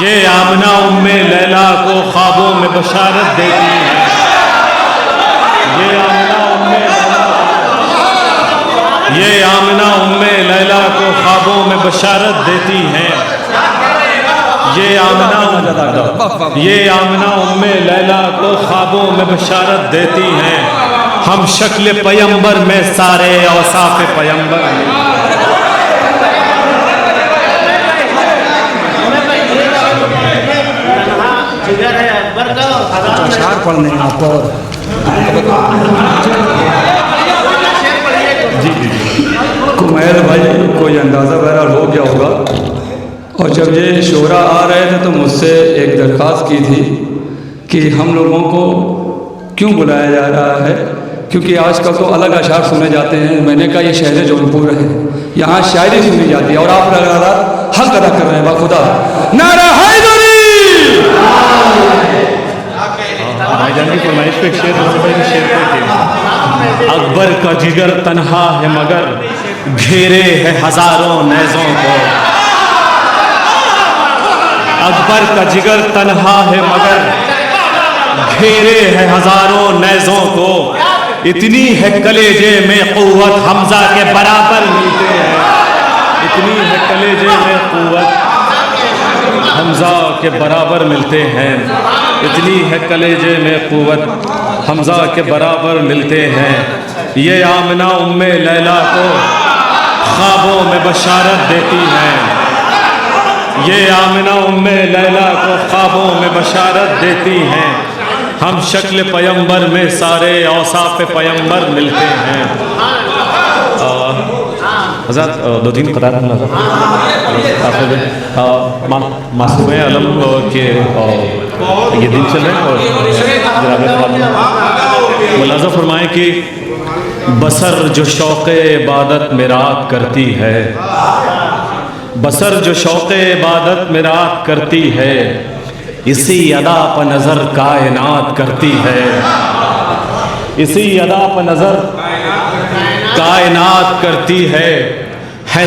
ये आमना उम्मे लैला को ख्वाबों में बशारत देती है। ये आमना उम्मे लैला को ख्वाबों में बशारत देती हैं। ये आमना उम्मे लैला को ख्वाबों में बशारत देती हैं। हम शक्ल पैगंबर में सारे औसाफ पैगंबर में। अशार पढ़ने आपको जी जी कुमैल भाई कोई अंदाज़ा बहरहाल हो गया होगा। और जब ये शोरा आ रहे थे तो मुझसे एक दरख्वास्त की थी कि हम लोगों को क्यों बुलाया जा रहा है, क्योंकि आजकल तो अलग अशार सुने जाते हैं। मैंने कहा ये शहर जौनपुर है, यहाँ शायरी सुनी जाती है और आप लगातार हक अदा कर रहे हैं। बाखुदा नारा हैदरी। भाईजान की फरमाइश पे शेर अकबर का जिगर तन्हा है मगर घेरे है हजारों नेज़ों को। अकबर का जिगर तन्हा है मगर घेरे है हजारों नेज़ों को। इतनी है कलेजे में क़ुव्वत हमजा के बराबर मिलते हैं। इतनी है कलेजे में क़ुव्वत हमजा के बराबर मिलते हैं। इतनी है कलेजे में क़ुव्वत हमजा के बराबर मिलते हैं। ये आमना उम्मे लैला को ख्वाबों में बशारत देती हैं। ये आमना उम्मे लैला को ख्वाबों में बशारत देती हैं। हम शक्ल पैगंबर में सारे औसाफ पैगंबर मिलते हैं। हज़रत दो तीन कतार मासूम आलम के ये दिन चल रहे हैं और मुलाज़ा फरमाएँ कि बसर जो शौक़े इबादत में रात करती है, बसर जो शौक़े इबादत में रात करती है, इसी अदा पर नज़र कायनात करती है। इसी अदा पर नज़र कायनात करती है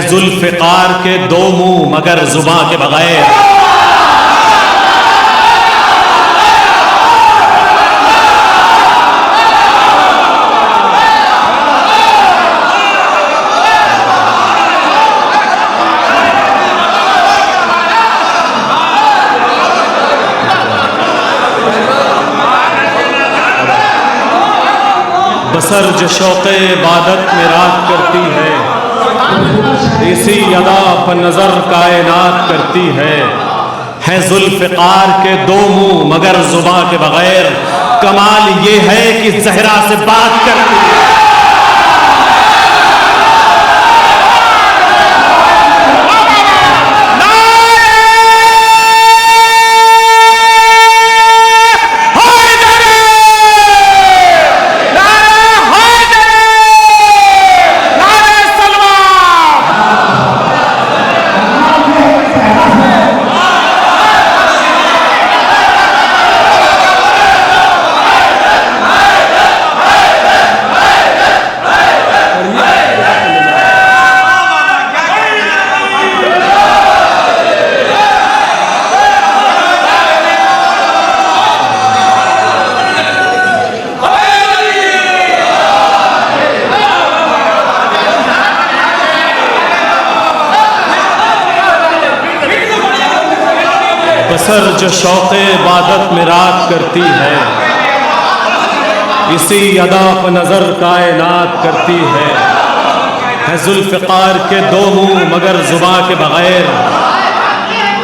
जुल्फ़िकार के दो मुंह मगर जुबां के बगैर। बसर जो शौक़े इबादत में रात करती है, इसी अदा पर नज़र कायनात करती है जुल्फ़िकार के दो मुंह मगर जुबां के बगैर। कमाल ये है कि ज़हरा से बात करती है। बसर जो शौक़े इबादत में रात करती है, इसी अदा पर नज़र कायनात करती है जुल्फ़िकार के दो मुंह मगर जुबां के बगैर।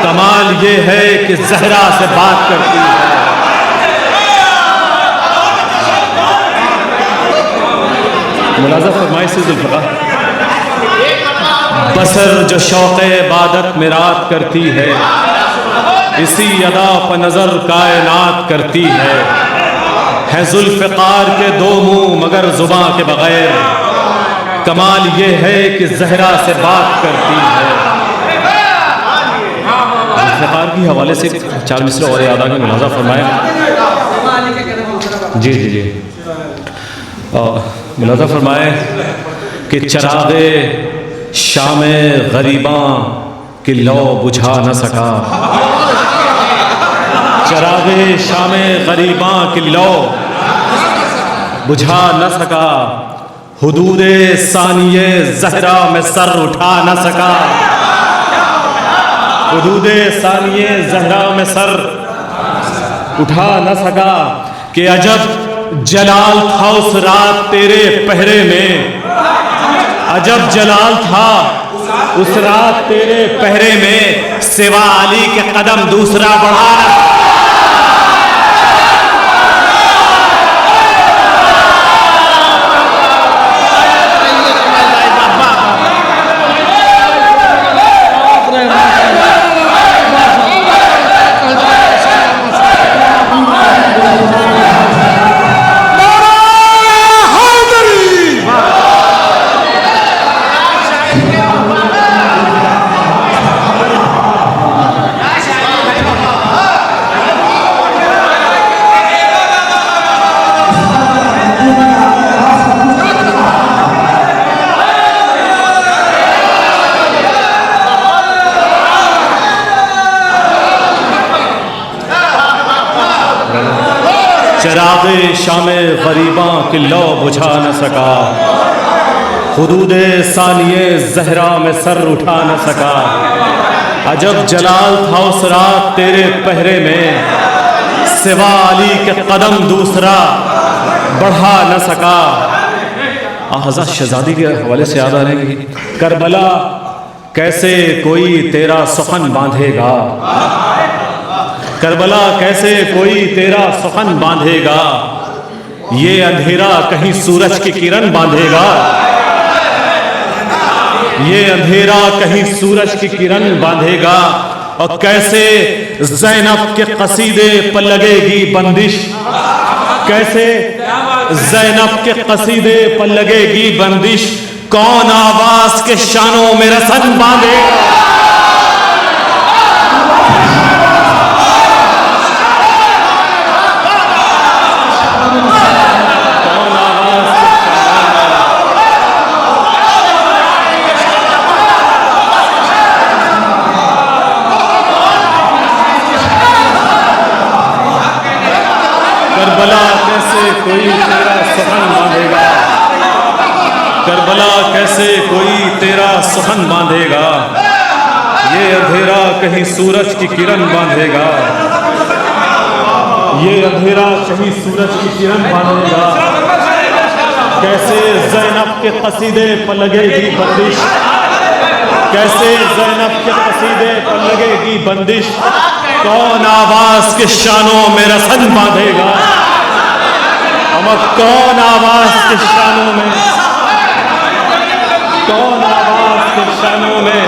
कमाल ये है कि ज़हरा से बात करती है। मुलाज़ा फरमाइश से जुल्फ़िकार बसर जो शौक़े इबादत में रात करती है, इसी अदा पर नज़र कायनात करती है जुल्फ़िकार के दो मुंह मगर जुबां के बगैर। कमाल ये है कि ज़हरा से बात करती है। जुल्फ़िकार के हवाले से चार मिसरे और याद आ गए। मुलाज़ा फरमाए जी जी जी मुलाज़ा फरमाए कि चराग़े शाम गरीबां की लौ बुझा न सका। चरागे शामे गरीबां की लौ बुझा न सका, हुदूदे सानिये ज़हरा में सर उठा न सका, हुदूदे सानिये ज़हरा में सर उठा न सका। कि अजब जलाल था उस रात तेरे पहरे में, अजब जलाल था उस रात तेरे पहरे में, सिवा अली के कदम दूसरा बढ़ा न। चरागे शामे गरीबां की लौ बुझा न सका, हुदूदे सानिये ज़हरा में सर उठा न सका। अजब जलाल था उस रात तेरे पहरे में, सिवा अली के कदम दूसरा बढ़ा न सका। हज़रत शहज़ादी के हवाले से याद आ रहे हैं कि करबला कैसे कोई तेरा सुखन बांधेगा, करबला कैसे कोई तेरा सुखन बांधेगा, ये अंधेरा कहीं सूरज की किरण बांधेगा, ये अंधेरा कहीं सूरज की किरण बांधेगा। और कैसे ज़ैनब के कसीदे पर लगेगी बंदिश, कैसे ज़ैनब के कसीदे पर लगेगी बंदिश, कौन आवाज के शानों में रसन बांधेगा। करबला कैसे कोई तेरा सुखन बांधेगा, करबला कैसे कोई तेरा सुखन बांधेगा, ये अंधेरा कहीं सूरज की किरण बांधेगा, ये अंधेरा कहीं सूरज की किरण बांधेगा। कैसे ज़ैनब के कसीदे पर लगेगी बंदिश, कैसे ज़ैनब के कसीदे पर लगेगी बंदिश, कौन आवाज के शानों में रसन बांधेगा, कौन आवाज के शानों में, कौन आवाज के शानों में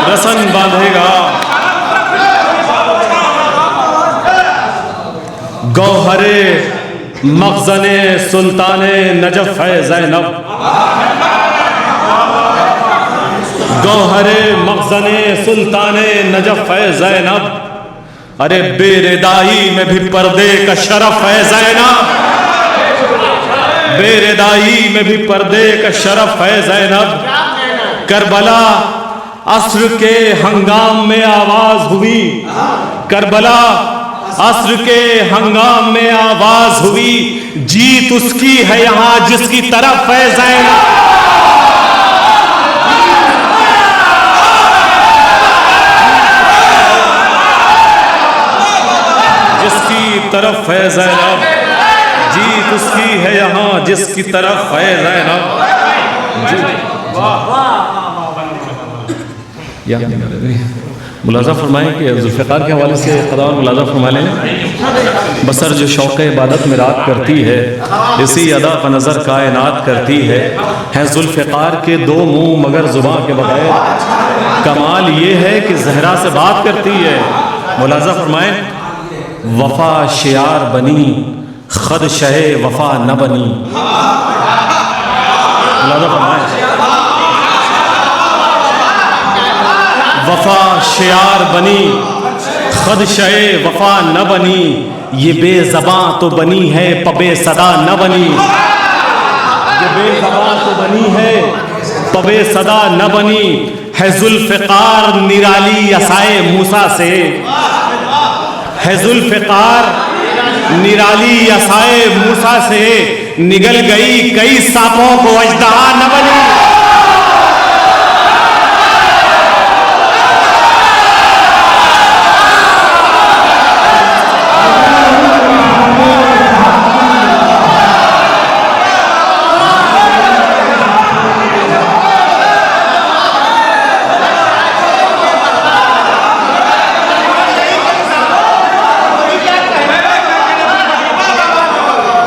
रसन बांधेगा। गौहरे मखज़ने सुल्ताने नजफ है ज़ैनब, गौहरे मखज़ने सुल्ताने नजफ है ज़ैनब, अरे बेरदाई में भी पर्दे का शरफ है ज़ैनब, बेरदाई में भी पर्दे का शरफ है ज़ैनब। करबला अस्र के हंगाम में आवाज हुई, करबला अस्र के हंगाम में आवाज हुई, जीत उसकी है यहाँ जिसकी तरफ है ज़ैनब। जिसकी तरफ है ज़ैनब, जीत उसकी है यहाँ जिसकी तरफ है ज़ैनब। मुलाज़ा फरमाएं कि ज़ुल्फ़िकार के हवाले से क़ज़ा मुलाज़ा फरमा लें। बसर जो शौक़ इबादत में रात करती है, इसी अदा का नज़र कायनात करती है ज़ुल्फ़िकार के दो मुँह मगर ज़ुबां के बगैर। कमाल ये है कि ज़हरा से बात करती है। मुलाज़ा फरमाएं, वफ़ा शियार बनी खद शहे वफ़ा न बनी। मुलाज़ा फरमाएं, वफ़ा शियार बनी खद शहे वफ़ा न बनी, ये बेज़बां तो बनी है पबे सदा न बनी, ये बेज़बां तो बनी है पबे सदा न बनी। है ज़ुल्फ़िकार निराली असाए मूसा से, है जुल्फ़िकार निराली असाए मूसा से निगल गई कई सांपों को अजदहा न बनी।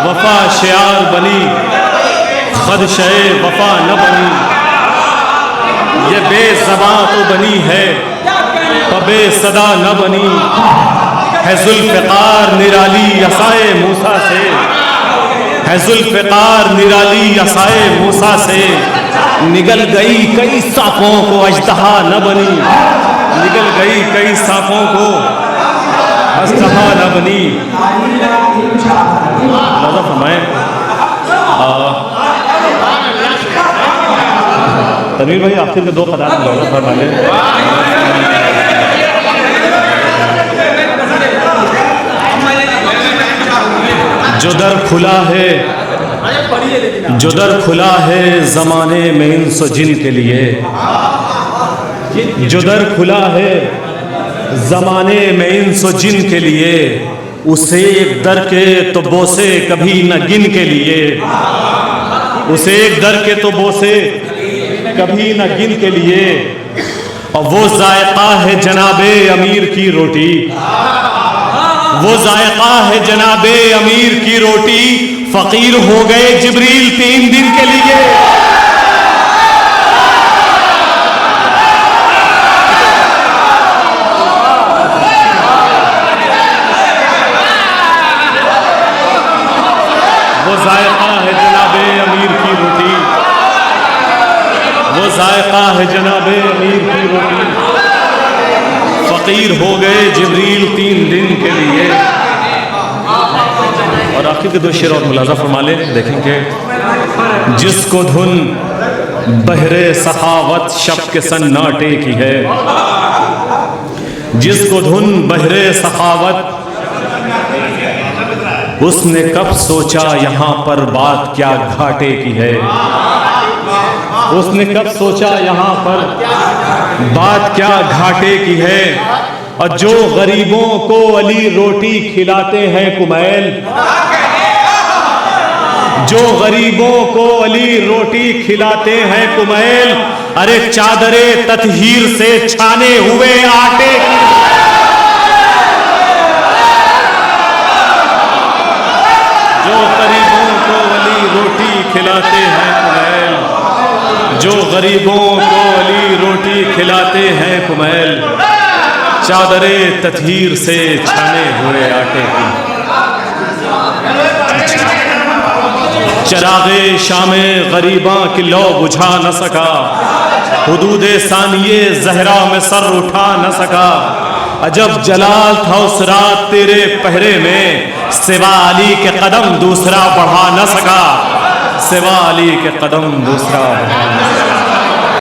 वफा शियार बनी खदशे वफा न बनी। ये बेज़बां तो बनी है तबे सदा न बनी। है जुल्फ़िकार निराली असाए मूसा से है जुल्फ़िकार निराली असाए मूसा से निगल गई कई सांपों को अजदहा न बनी। निगल गई कई सांपों को अजदहा न बनी। लज़ा फरमाएं तनवीर भाई आखिर के दो क़दार फरमा लें। जो दर खुला है जो दर खुला है ज़माने में इंस जिन के लिए। जो दर खुला है ज़माने में इंस जिन के लिए उसे एक दर के तो बोसे कभी न गिन के लिए। उसे एक दर के तो बोसे कभी न गिन के लिए। और वो जायका है जनाबे अमीर की रोटी। वो जायका है जनाबे अमीर की रोटी। फकीर हो गए जिब्रील 3 दिन के लिए। वो जायका है जनाबे अमीर की रोटी। वो जायका है जनाबे अमीर की रोटी। फकीर हो गए जिब्रील 3 दिन के लिए। और आखिर के 2 शेर और मुलाजा फरमा ले देखेंगे। जिसको धुन बहरे सखावत शब के सन्नाटे की है। जिसको धुन बहरे सखावत उसने कब सोचा यहाँ पर बात क्या घाटे की है। उसने कब सोचा यहाँ पर बात क्या घाटे की है। और जो गरीबों को अली रोटी खिलाते हैं कुमैल। जो गरीबों को अली रोटी खिलाते हैं कुमैल। अरे चादरे ततहीर से छाने हुए आटे की। जो गरीबों को अली रोटी खिलाते हैं कुमैल। जो गरीबों को अली रोटी खिलाते हैं कुमैल। चादरे ततहीर से छाने हुए आटे की। चरागे शामे गरीबा की लौ बुझा न सका। हुदूदे सानिये जहरा में सर उठा न सका। अजब जलाल था उस रात तेरे पहरे में। सिवा अली के कदम दूसरा बढ़ा न सका। सिवा अली के कदम दूसरा बढ़ा न सका।